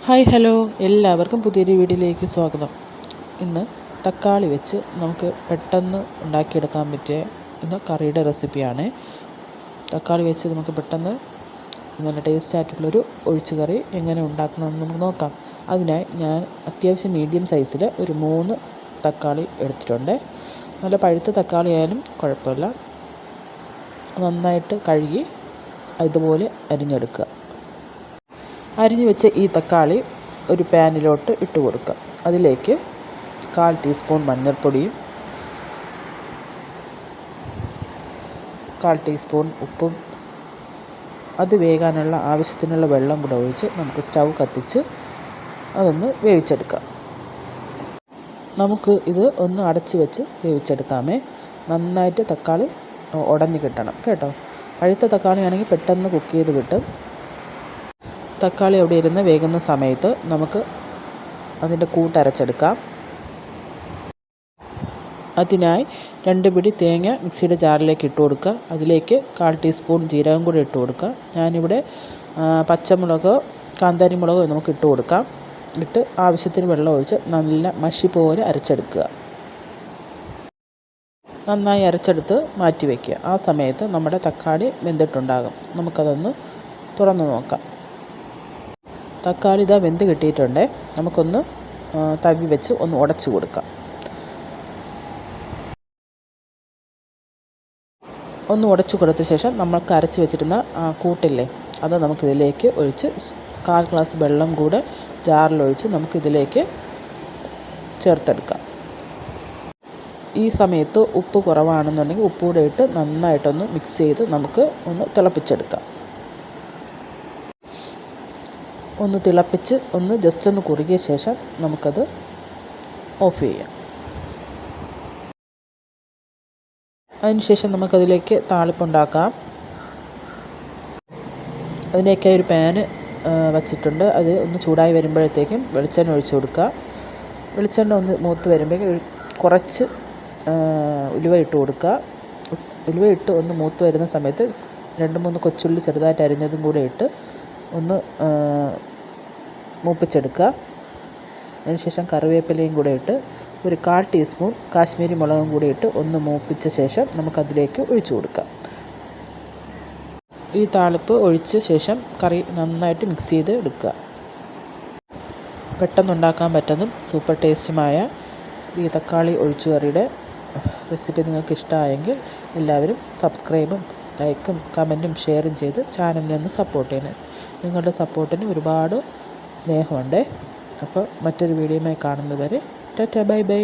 Hi hello, എല്ലാവർക്കും പുതിയൊരു വീഡിയോയിലേക്ക് സ്വാഗതം. ഇന്ന് തക്കാളി വെച്ച് നമുക്ക് പെട്ടെന്ന് ഉണ്ടാക്കിയെടുക്കാൻ പറ്റിയ കറിയുടെ റെസിപ്പിയാണ്. തക്കാളി വെച്ച് നമുക്ക് പെട്ടെന്ന് നല്ല ടേസ്റ്റ് ആയിട്ടുള്ളൊരു ഒഴിച്ചു കറി എങ്ങനെ ഉണ്ടാക്കണമെന്ന് നമുക്ക് നോക്കാം. അതിനായി ഞാൻ അത്യാവശ്യം മീഡിയം സൈസിൽ ഒരു 3 തക്കാളി എടുത്തിട്ടുണ്ട്. നല്ല പഴുത്ത തക്കാളി ആയാലും കുഴപ്പമില്ല. നന്നായിട്ട് കഴുകി ഇതുപോലെ അരിഞ്ഞെടുക്കുക. അരിഞ്ഞു വെച്ച ഈ തക്കാളി ഒരു പാനിലോട്ട് ഇട്ട് കൊടുക്കുക. അതിലേക്ക് 1/4 ടീസ്പൂൺ മഞ്ഞൾപ്പൊടിയും 1/4 ടീസ്പൂൺ ഉപ്പും അത് വേകാനുള്ള ആവശ്യത്തിനുള്ള വെള്ളം കൂടെ ഒഴിച്ച് നമുക്ക് സ്റ്റൗ കത്തിച്ച് അതൊന്ന് വേവിച്ചെടുക്കാം. നമുക്ക് ഇത് ഒന്ന് അടച്ച് വെച്ച് വേവിച്ചെടുക്കാമേ. നന്നായിട്ട് തക്കാളി ഉടഞ്ഞ് കിട്ടണം കേട്ടോ. പഴുത്ത തക്കാളി ആണെങ്കിൽ പെട്ടെന്ന് കുക്ക് ചെയ്ത് കിട്ടും. തക്കാളി അവിടെ ഇരുന്ന് വേകുന്ന സമയത്ത് നമുക്ക് അതിൻ്റെ കൂട്ടരച്ചെടുക്കാം. അതിനായി 2 പിടി തേങ്ങ മിക്സിയുടെ ജാറിലേക്ക് ഇട്ട് കൊടുക്കുക. അതിലേക്ക് 1/4 ടീസ്പൂൺ ജീരകം കൂടി ഇട്ട് കൊടുക്കുക. ഞാനിവിടെ പച്ചമുളകോ കാന്താരി മുളകോ നമുക്ക് ഇട്ട് കൊടുക്കാം. ഇട്ട് ആവശ്യത്തിന് വെള്ളം ഒഴിച്ച് നല്ല മഷി പോലെ അരച്ചെടുക്കുക. നന്നായി അരച്ചെടുത്ത് മാറ്റി വയ്ക്കുക. ആ സമയത്ത് നമ്മുടെ തക്കാളി വെന്തിട്ടുണ്ടാകും. നമുക്കതൊന്ന് തുറന്ന് നോക്കാം. തക്കാളി ഇതാ വെന്ത് കിട്ടിയിട്ടുണ്ട്. നമുക്കൊന്ന് തവി വെച്ച് ഒന്ന് ഉടച്ച് കൊടുക്കാം. ഒന്ന് ഉടച്ചു കൊടുത്ത ശേഷം നമ്മൾക്ക് അരച്ച് വെച്ചിരുന്ന കൂട്ടില്ലേ, അത് നമുക്കിതിലേക്ക് ഒഴിച്ച് 1/4 ഗ്ലാസ് വെള്ളം കൂടെ ജാറിലൊഴിച്ച് നമുക്കിതിലേക്ക് ചേർത്തെടുക്കാം. ഈ സമയത്ത് ഉപ്പ് കുറവാണെന്നുണ്ടെങ്കിൽ ഉപ്പ് കൂടെ ഇട്ട് നന്നായിട്ടൊന്ന് മിക്സ് ചെയ്ത് നമുക്ക് ഒന്ന് തിളപ്പിച്ചെടുക്കാം. ഒന്ന് തിളപ്പിച്ച് ജസ്റ്റ് ഒന്ന് കുറുകിയ ശേഷം നമുക്കത് ഓഫ് ചെയ്യാം. അതിനുശേഷം നമുക്കതിലേക്ക് താളിപ്പുണ്ടാക്കാം. അതിനൊക്കെ ഒരു പാന് വച്ചിട്ടുണ്ട്. അത് ഒന്ന് ചൂടായി വരുമ്പോഴത്തേക്കും വെളിച്ചെണ്ണ ഒഴിച്ച് കൊടുക്കുക. വെളിച്ചെണ്ണ ഒന്ന് മൂത്ത് വരുമ്പോഴേക്കും കുറച്ച് ഉലുവ ഇട്ട് കൊടുക്കുക. ഉലുവ ഇട്ട് ഒന്ന് മൂത്ത് വരുന്ന സമയത്ത് 2-3 കൊച്ചുള്ളി ചെറുതായിട്ട് അരിഞ്ഞതും കൂടെ ഇട്ട് ഒന്ന് മൂപ്പിച്ചെടുക്കുക. അതിനുശേഷം കറിവേപ്പിലയും കൂടെ ഇട്ട് ഒരു 1/4 ടീസ്പൂൺ കാശ്മീരി മുളകും കൂടി ഇട്ട് ഒന്ന് മൂപ്പിച്ച ശേഷം നമുക്കതിലേക്ക് ഒഴിച്ചു കൊടുക്കാം. ഈ താളിപ്പ് ഒഴിച്ച ശേഷം കറി നന്നായിട്ട് മിക്സ് ചെയ്ത് എടുക്കുക. പെട്ടെന്നുണ്ടാക്കാൻ പറ്റുന്നതും സൂപ്പർ ടേസ്റ്റുമായ ഈ തക്കാളി ഒഴിച്ചു കറിയുടെ റെസിപ്പി നിങ്ങൾക്ക് ഇഷ്ടമായെങ്കിൽ എല്ലാവരും സബ്സ്ക്രൈബും ലൈക്കും കമൻറ്റും ഷെയറും ചെയ്ത് ചാനലിനെ ഒന്ന് സപ്പോർട്ട് ചെയ്യണം. നിങ്ങളുടെ സപ്പോർട്ടിന് ഒരുപാട് സ്നേഹമുണ്ട്. അപ്പോൾ മറ്റൊരു വീഡിയോയുമായി കാണുന്നതുവരെ ടാറ്റാ ബൈ ബൈ.